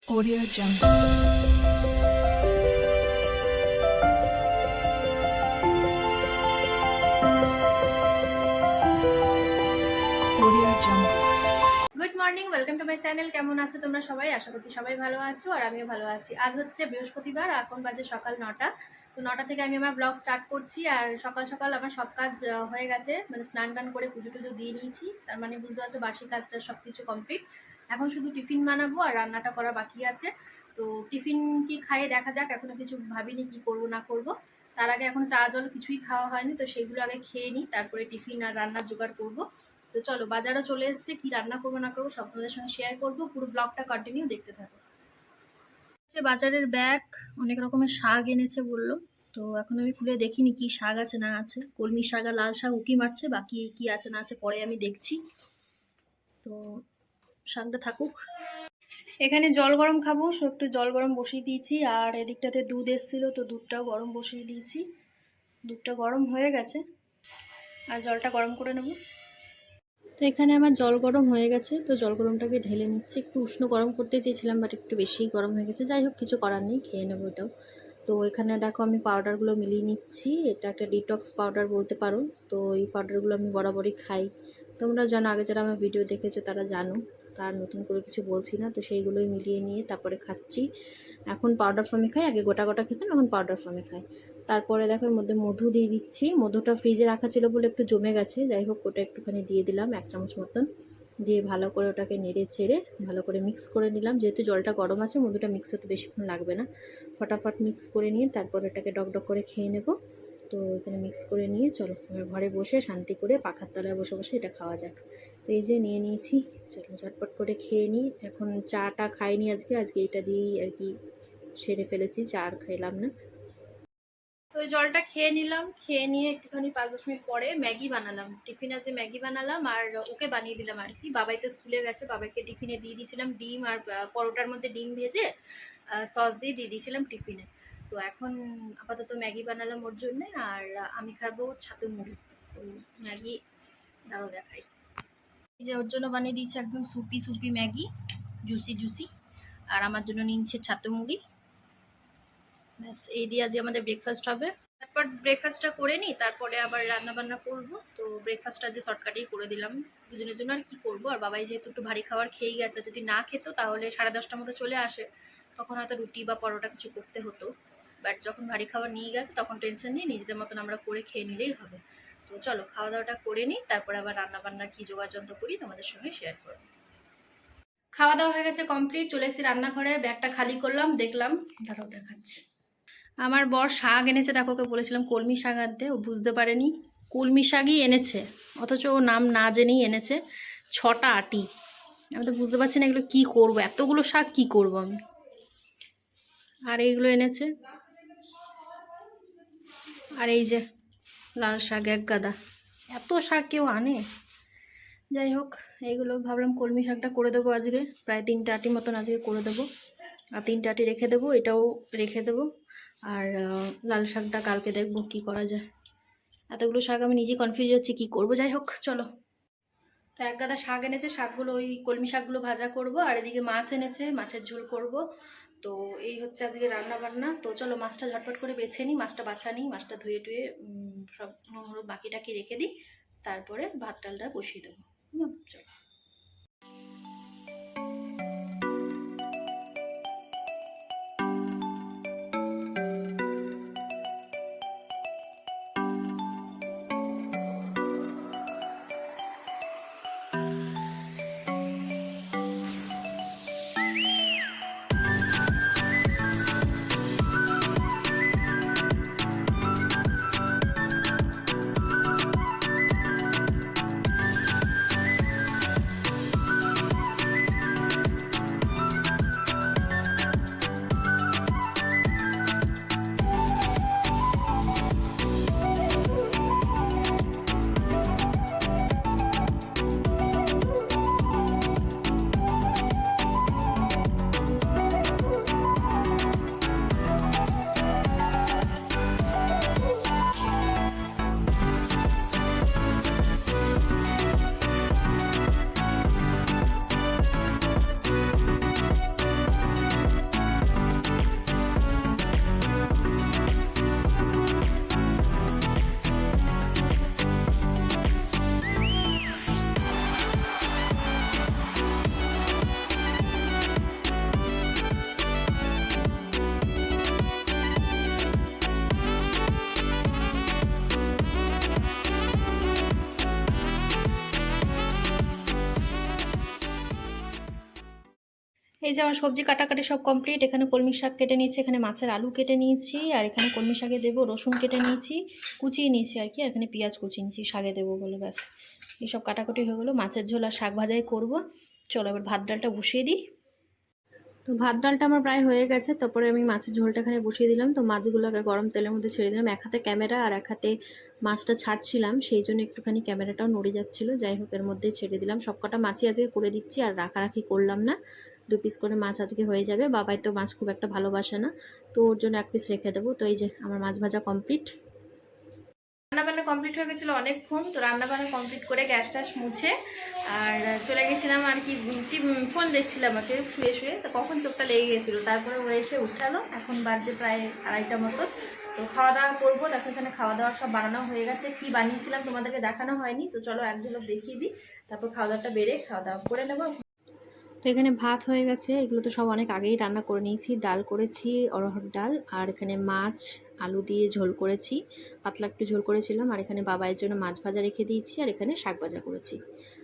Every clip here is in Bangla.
Audio Jungle. Audio Jungle. Good morning, welcome to my channel. কেমন আছো তোমরা সবাই? আশা করছি সবাই ভালো আছো আর আমিও ভালো আছি। আজ হচ্ছে বৃহস্পতিবার, এখন বাজে সকাল 9টা। তো 9টা থেকে আমি আমার ব্লগ স্টার্ট করছি। আর সকাল সকাল আমার সব কাজ হয়ে গেছে, মানে স্নান টান করে পুজো টুজো দিয়ে নিয়েছি। তার মানে বুঝতে পারছো বাসি কাজটা সব কিছু কমপ্লিট। এখন শুধু টিফিন বানাবো আর রান্নাটা করা বাকি আছে। তো টিফিন কি খাইয়ে দেখা যাক, এখনো কিছু ভাবিনি কি করব না করব। তার আগে এখন চা জল কিছুই খাওয়া হয়নি, তো সেগুলো আগে খেয়ে নিই, তারপরে টিফিন আর রান্নার জোগাড় করবো। তো চলো, বাজারও চলে এসেছে, কি রান্না করবো না করবো সব তোমাদের সঙ্গে শেয়ার করবো। পুরো ব্লগটা কন্টিনিউ দেখতে থাকো। যে বাজারের ব্যাগ, অনেক রকমের শাক এনেছে বললো। তো এখন আমি খুলে দেখিনি কি শাক আছে না আছে। কলমি শাক আর লাল শাক উকি মারছে, বাকি কি আছে না আছে পরে আমি দেখছি। তো শাকটা থাকুক। এখানে জল গরম খাবো, সো একটু জল গরম বসিয়ে দিয়েছি। আর এদিকটাতে দুধ এসেছিলো, তো দুধটাও গরম বসিয়ে দিয়েছি। দুধটা গরম হয়ে গেছে, আর জলটা গরম করে নেবো। তো এখানে আমার জল গরম হয়ে গেছে, তো জল গরমটাকে ঢেলে নিচ্ছি। একটু উষ্ণ গরম করতে চেয়েছিলাম, বাট একটু বেশি গরম হয়ে গেছে। যাই হোক, কিছু করার নেই, খেয়ে নেবো এটাও। তো এখানে দেখো আমি পাউডারগুলো মিলিয়ে নিচ্ছি। এটা একটা ডিটক্স পাউডার বলতে পারো। তো এই পাউডারগুলো আমি বরাবরই খাই। তোমরা জানো, আগে যারা আমার ভিডিও দেখেছো তারা জানো, তার নতুন করে কিছু বলছি না। তো সেইগুলোই মিলিয়ে নিয়ে তারপরে খাচ্ছি। এখন পাউডার ফর্মে খাই, আগে গোটা গোটা খেতাম, এখন পাউডার ফর্মে খাই। তারপরে দেখো এর মধ্যে মধু দিয়ে দিচ্ছি। মধুটা ফ্রিজে রাখা ছিল বলে একটু জমে গেছে, যাই হোক ওটা একটুখানি দিয়ে দিলাম, 1 চামচ মতন। দিয়ে ভালো করে ওটাকে নেড়ে ছেড়ে ভালো করে মিক্স করে নিলাম। যেহেতু জলটা গরম আছে, মধুটা মিক্স হতে বেশিক্ষণ লাগবে না। ফটাফট মিক্স করে নিয়ে তারপর এটাকে ডক করে খেয়ে নেব। তো এখানে মিক্স করে নিয়ে চলো আমার ঘরে বসে শান্তি করে পাখার তলায় বসে বসে এটা খাওয়া যাক। তো এই যে নিয়ে নিয়েছি, চলো ঝটপট করে খেয়ে নিই। এখন চাটা খাইনি আজকে এটা দিয়েই আর কি সেরে ফেলেছি, চা আর খেলাম না। তো ওই জলটা খেয়ে নিলাম, খেয়ে নিয়ে একটুখানি 5-10 মিনিট পরে ম্যাগি বানালাম। টিফিনে যে ম্যাগি বানালাম আর ওকে বানিয়ে দিলাম আর কি। বাবাই তো স্কুলে গেছে, বাবাইকে টিফিনে দিয়ে দিয়েছিলাম ডিম আর পরোটার মধ্যে ডিম ভেজে সস দিয়ে দিয়েছিলাম টিফিনে। তো এখন আপাতত ম্যাগি বানালাম ওর জন্যে, আর আমি খাবো ছাতু মুড়ি। তো ম্যাগি দাঁড়ো দেখাই। এই যে ওর জন্য বানিয়ে দিয়েছি একদম soupy soupy Maggi, juicy juicy. আর আমার জন্য নিচ্ছে ছাতু মুড়ি। ব্যাস, এই দিয়ে আজকে আমাদের ব্রেকফাস্ট হবে। তারপর ব্রেকফাস্টটা করে নিই, তারপরে আবার রান্না বান্না করবো। তো ব্রেকফাস্টটা যে শর্টকাটেই করে দিলাম দুজনের জন্য, আর কি করবো। আর বাবাই যেহেতু একটু ভারী খাবার খেয়েই গেছে, যদি না খেতো তাহলে 10:30টার মতো চলে আসে, তখন হয়তো রুটি বা পরোটা কিছু করতে হতো। বাট যখন ভারী খাবার নিয়ে গেছে তখন টেনশন নেই, নিজেদের মতন আমরা করে খেয়ে নিলেই হবে। তো চলো খাওয়া দাওয়াটা করে নিই, তারপরে আবার রান্না বান্নার কী যোগাযন্ত্র করি তোমাদের সঙ্গে শেয়ার করবো। খাওয়া দাওয়া হয়ে গেছে কমপ্লিট, চলে এসেছি রান্নাঘরে, ব্যাগটা খালি করলাম, দেখলাম, দাঁড়াও দেখাচ্ছি। আমার বর শাক এনেছে, দেখো ওকে বলেছিলাম কলমি শাক আনতে, ও বুঝতে পারেনি, কলমি শাকই এনেছে, অথচ ও নাম না জেনেই এনেছে 6টা আটি। আমি তো বুঝতে পারছি না এগুলো কী করবো, এতগুলো শাক কি করব আমি। আর এইগুলো এনেছে, আর এই যে লাল শাক 1 গাদা। এত শাক কেউ আনে? যাই হোক, এইগুলো ভাবলাম কলমি শাকটা করে দেবো আজকে, প্রায় 3টে আটি মতন আজকে করে দেবো। আর 3টে আটি রেখে দেবো, এটাও রেখে দেবো। আর লাল শাকটা কালকে দেখবো কি করা যায়। এতগুলো শাক আমি নিজে কনফিউজ হচ্ছি কি করব। যাই হোক চলো। তো 1 গাদা শাক এনেছে, শাকগুলো ওই কলমি শাকগুলো ভাজা করব, আর এদিকে মাছ এনেছে, মাছের ঝোল করব। তো এই হচ্ছে আজকে রান্না বান্না। তো চলো মাছটা ঝটপট করে বেছে নিই, মাছটা বাছা নিই, মাছটা ধুয়ে টুয়ে সব বাকিটাকে রেখে দিই, তারপরে ভাত ডালটা বসিয়ে দেবো। চলো। এই যে আমার সবজি কাটাকাটি সব কমপ্লিট। এখানে কলমি শাক কেটে নিয়েছি, এখানে মাছের আলু কেটে নিয়েছি, আর এখানে কলমি শাকে দেবো রসুন কেটে নিয়েছি, কুচিয়ে নিয়েছি আর কি, আর এখানে পেঁয়াজ কুচিয়ে নিয়েছি শাকে দেবো বলে, ব্যাস এইসব কাটাকুটি হয়ে গেলো। মাছের ঝোল আর শাক ভাজাই করবো। চলো এবার ভাত ডালটা বসিয়ে দিই। তো ভাত ডালটা আমার প্রায় হয়ে গেছে, তারপরে আমি মাছের ঝোলটা এখানে বসিয়ে দিলাম। তো মাছগুলোকে গরম তেলের মধ্যে ছেড়ে দিলাম। এক হাতে ক্যামেরা আর এক হাতে মাছটা ছাড়ছিলাম, সেই জন্য একটুখানি ক্যামেরাটাও নড়ে যাচ্ছিলো। যাই হোক এর মধ্যে ছেড়ে দিলাম। সবকটা মাছই আজকে করে দিচ্ছি, আর রাখারাখি করলাম না। 2 পিস করে মাছ আজকে হয়ে যাবে। বাবাই তো মাছ খুব একটা ভালোবাসে না, তো ওর জন্য 1 পিস রেখে দেবো। তো এই যে আমার মাছ ভাজা কমপ্লিট। রান্নাবান্না কমপ্লিট হয়ে গেছিলো অনেকক্ষণ। তো রান্নাবান্না কমপ্লিট করে গ্যাস ট্যাস মুছে আর চলে গেছিলাম আর কি, ফোন দেখছিলাম আর কি শুয়ে শুয়ে। তো কখন চোখটা লেগে গেছিলো, তারপরে ও এসে উঠালো। এখন বাজে প্রায় 2:30টা মতো। তো খাওয়া দাওয়া করবো। দেখো এখানে খাওয়া দাওয়া সব বানানো হয়ে গেছে। কি বানিয়েছিলাম তোমাদেরকে দেখানো হয়নি, তো চলো এক ঝলক দেখিয়ে দিই। তারপর খাওয়া দাওয়াটা বেড়ে খাওয়া দাওয়া করে নেবো। তো এখানে ভাত হয়ে গেছে, এগুলো তো সব অনেক আগেই রান্না করে নিয়েছি। ডাল করেছি অরহর ডাল, আর এখানে মাছ আলু দিয়ে ঝোল করেছি, পাতলা একটু ঝোল করেছিলাম। আর এখানে বাবাইয়ের জন্য মাছ ভাজা রেখে দিয়েছি, আর এখানে শাক ভাজা করেছি।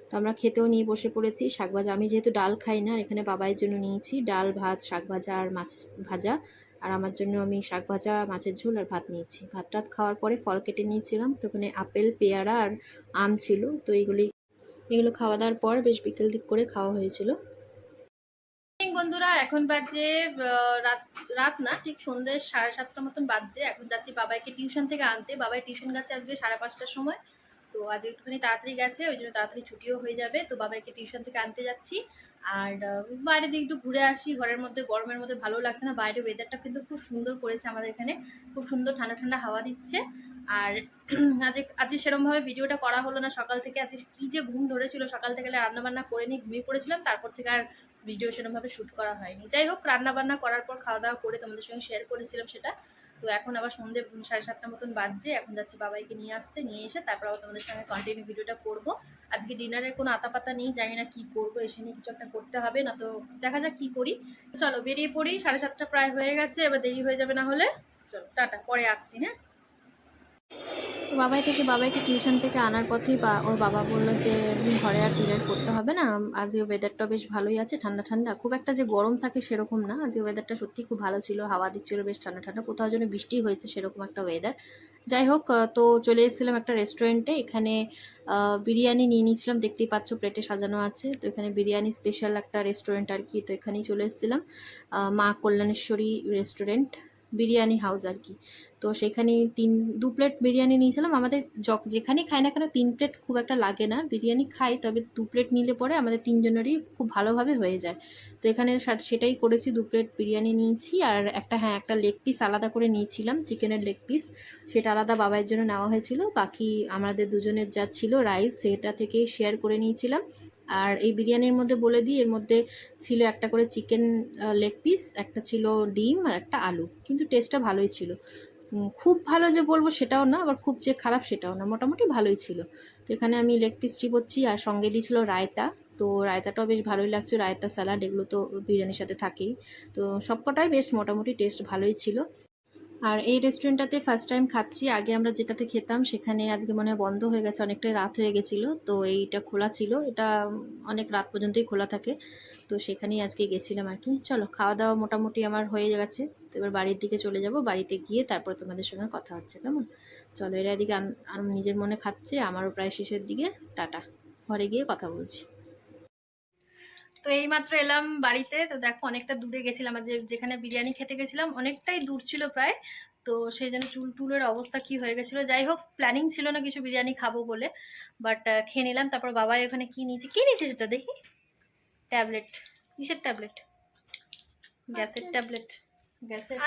তো আমরা খেতেও নিয়ে বসে পড়েছি। শাক ভাজা আমি যেহেতু ডাল খাই না, আর এখানে বাবাইয়ের জন্য নিয়েছি ডাল ভাত শাক ভাজা আর মাছ ভাজা, আর আমার জন্য আমি শাক ভাজা মাছের ঝোল আর ভাত নিয়েছি। ভাত টাত খাওয়ার পরে ফল কেটে নিয়েছিলাম। তো ওখানে আপেল পেয়ারা আর আম ছিল, তো এগুলো খাওয়া দাওয়ার পর বেশ বিকেল দিক করে খাওয়া হয়েছিল। বন্ধুরা এখন বাজে রাত রাত না, ঠিক সন্ধ্যে 7:30 মতন বাজছে। এখন যাচ্ছি বাবাইকে টিউশন থেকে আনতে। বাবাই টিউশন গেছে আজকে 5:30টার সময়। তো আজ একটুখানি তাড়াতাড়ি গেছে, ওই জন্য তাড়াতাড়ি ছুটিও হয়ে যাবে। তো বাবাইকে টিউশন থেকে আনতে যাচ্ছি। আর বাইরের দিকে একটু ঘুরে আসি। ঘরের মধ্যে গরমের মধ্যে ভালো লাগছে না। বাইরের ওয়েদারটা কিন্তু খুব সুন্দর করেছে আমাদের এখানে, খুব সুন্দর ঠান্ডা ঠান্ডা হাওয়া দিচ্ছে। আর আজকে সেরকমভাবে ভিডিওটা করা হলো না সকাল থেকে। আজকে কী যে ঘুম ধরেছিল, সকাল থেকে রান্নাবান্না করে নিয়ে ঘুমিয়ে পড়েছিলাম। তারপর থেকে আর ভিডিও সেরকমভাবে শ্যুট করা হয়নি। যাই হোক রান্নাবান্না করার পর খাওয়া দাওয়া করে তোমাদের সঙ্গে শেয়ার করেছিলাম সেটা। তো এখন আবার সন্ধ্যে 7:30 মতন বাজছে। এখন যাচ্ছি বাবাইকে নিয়ে আসতে, নিয়ে এসে তারপর আবার তোমাদের সঙ্গে কন্টিনিউ ভিডিওটা করব। আজকে ডিনারের কোনো আতাপাতা নেই, জানি না কি করব, এসে নিয়ে কিছু একটা করতে হবে, না তো দেখা যাক কি করি। চলো বেরিয়ে পড়ি, 7:30 প্রায় হয়ে গেছে, এবার দেরি হয়ে যাবে না হলে। চলো টাটা, পরে আসছি। হ্যাঁ, তো বাবাইকে টিউশন থেকে আনার পথেই ওর বাবা বললো যে ঘরে আর ডিনার করতে হবে না, আজকে ওয়েদারটা বেশ ভালোই আছে, ঠান্ডা ঠান্ডা, খুব একটা যে গরম থাকে সেরকম না। আজকে ওয়েদারটা সত্যি খুব ভালো ছিল, হাওয়া দিচ্ছিল বেশ ঠান্ডা ঠান্ডা, কোথাও যেন বৃষ্টি হয়েছে সেরকম একটা ওয়েদার। যাই হোক তো চলে এসেছিলাম একটা রেস্টুরেন্টে। এখানে বিরিয়ানি নিয়ে নিয়েছিলাম, দেখতেই পাচ্ছ প্লেটে সাজানো আছে। তো এখানে বিরিয়ানি স্পেশাল একটা রেস্টুরেন্ট আর কি। তো এখানেই চলে এসেছিলাম, মা কল্যাণেশ্বরী রেস্টুরেন্ট, বিরিয়ানি হাউস আর কি। তো সেখানে 2 প্লেট বিরিয়ানি নিয়েছিলাম। আমাদের যেখানেই খাই না কেন 3 প্লেট খুব একটা লাগে না, বিরিয়ানি খাই, তবে 2 প্লেট নিলে পরে আমাদের 3 জনেরই খুব ভালোভাবে হয়ে যায়। তো এখানে সেটাই করেছি, 2 প্লেট বিরিয়ানি নিয়েছি। আর একটা লেগ পিস আলাদা করে নিয়েছিলাম, চিকেনের লেগ পিস, সেটা আলাদা বাবার জন্য নেওয়া হয়েছিল। বাকি আমাদের দুজনের যা ছিল রাইস, সেটা থেকেই শেয়ার করে নিয়েছিলাম। আর এই বিরিয়ানির মধ্যে বলে দিই, এর মধ্যে ছিল একটা করে চিকেন লেগ পিস, একটা ছিল ডিম, আর একটা আলু, কিন্তু টেস্টটা ভালোই ছিল। খুব ভালো যে বলবো সেটাও না, আবার খুব যে খারাপ সেটাও না, মোটামুটি ভালোই ছিল। তো এখানে আমি লেগ পিস চিবোচ্ছি, আর সঙ্গে দিয়েছিল রায়তা। তো রায়তাটাও বেশ ভালোই লাগছে, রায়তা স্যালাড এগুলো তো বিরিয়ানির সাথে থাকেই। তো সবকটাই বেশ মোটামুটি টেস্ট ভালোই ছিল। আর এই রেস্টুরেন্টটাতে ফার্স্ট টাইম খাচ্ছি। আগে আমরা যেটাতে খেতাম সেখানে আজকে মনে হয় বন্ধ হয়ে গেছে, অনেকটাই রাত হয়ে গেছিলো। তো এইটা খোলা ছিল, এটা অনেক রাত পর্যন্তই খোলা থাকে। তো সেখানেই আজকে গেছিলাম আর কি। চলো খাওয়া দাওয়া মোটামুটি আমার হয়ে গেছে। তো এবার বাড়ির দিকে চলে যাব, বাড়িতে গিয়ে তারপর তোমাদের সঙ্গে কথা হচ্ছে, কেমন? চলো, এরা এদিকে নিজের মনে খাচ্ছে, আমারও প্রায় শেষের দিকে। টাটা, ঘরে গিয়ে কথা বলছি। তো এইমাত্র এলাম বাড়িতে। তো দেখো অনেকটা দূরে গেছিলাম, যেখানে বিরিয়ানি খেতে গেছিলাম অনেকটাই দূর ছিল প্রায়। তো সেই জন্য চুলের অবস্থা কি হয়ে গেছিলো। যাই হোক প্ল্যানিং ছিল না কিছু বিরিয়ানি খাবো বলে, বাট খেয়ে নিলাম। তারপর বাবাই ওখানে কি নিয়েছে সেটা দেখি। ট্যাবলেট, কিসের ট্যাবলেট? গ্যাসের ট্যাবলেট, গ্যাসের।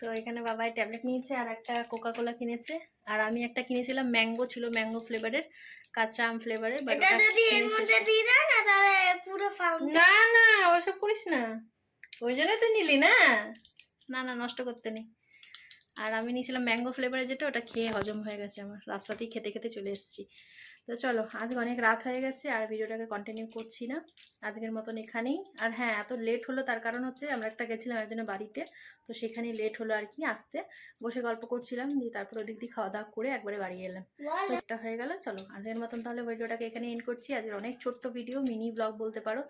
তো এখানে বাবাই ট্যাবলেট নিয়েছে, আর একটা কোকা কোলা কিনেছে। আর আমি একটা কিনেছিলাম, ম্যাঙ্গো ছিল, ম্যাঙ্গো ফ্লেভারের, কাঁচা আম ফ্লেভারের। না না ওসব করিস না, ওই জন্যই তো নিলি না। না না, নষ্ট করতে নেই। আর আমি নিয়েছিলাম ম্যাঙ্গো ফ্লেভারের, যেটা ওটা খেয়ে হজম হয়ে গেছে আমার, রাস্তাতেই খেতে খেতে চলে এসেছি। তো চলো আজকে অনেক রাত হয়ে গেছে, আর ভিডিওটাকে কন্টিনিউ করছি না, আজকের মতন এখানেই। আর হ্যাঁ, এত লেট হলো তার কারণ হচ্ছে আমরা একটা গেছিলাম একজনের বাড়িতে, তো সেখানেই লেট হলো আর কি আসতে। বসে গল্প করছিলাম, দিয়ে তারপর ওদিক দিয়ে খাওয়া দাওয়া করে একবারে বাড়ি এলাম। তো এটা হয়ে গেল। চলো আজকের মতন তাহলে ভিডিওটাকে এখানে এন্ড করছি। আজকের অনেক ছোট্ট ভিডিও, মিনি ব্লগ বলতে পারো।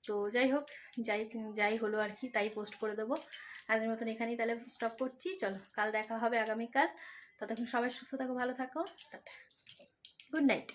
তো যাই হোক, যাই যাই হলো আর কি, তাই পোস্ট করে দেবো। আজকের মতন এখানেই তাহলে স্টপ করছি। চলো, কাল দেখা হবে আগামীকাল। ততক্ষণ সবাই সুস্থ থাকো, ভালো থাকো, টাটা, গুড নাইট।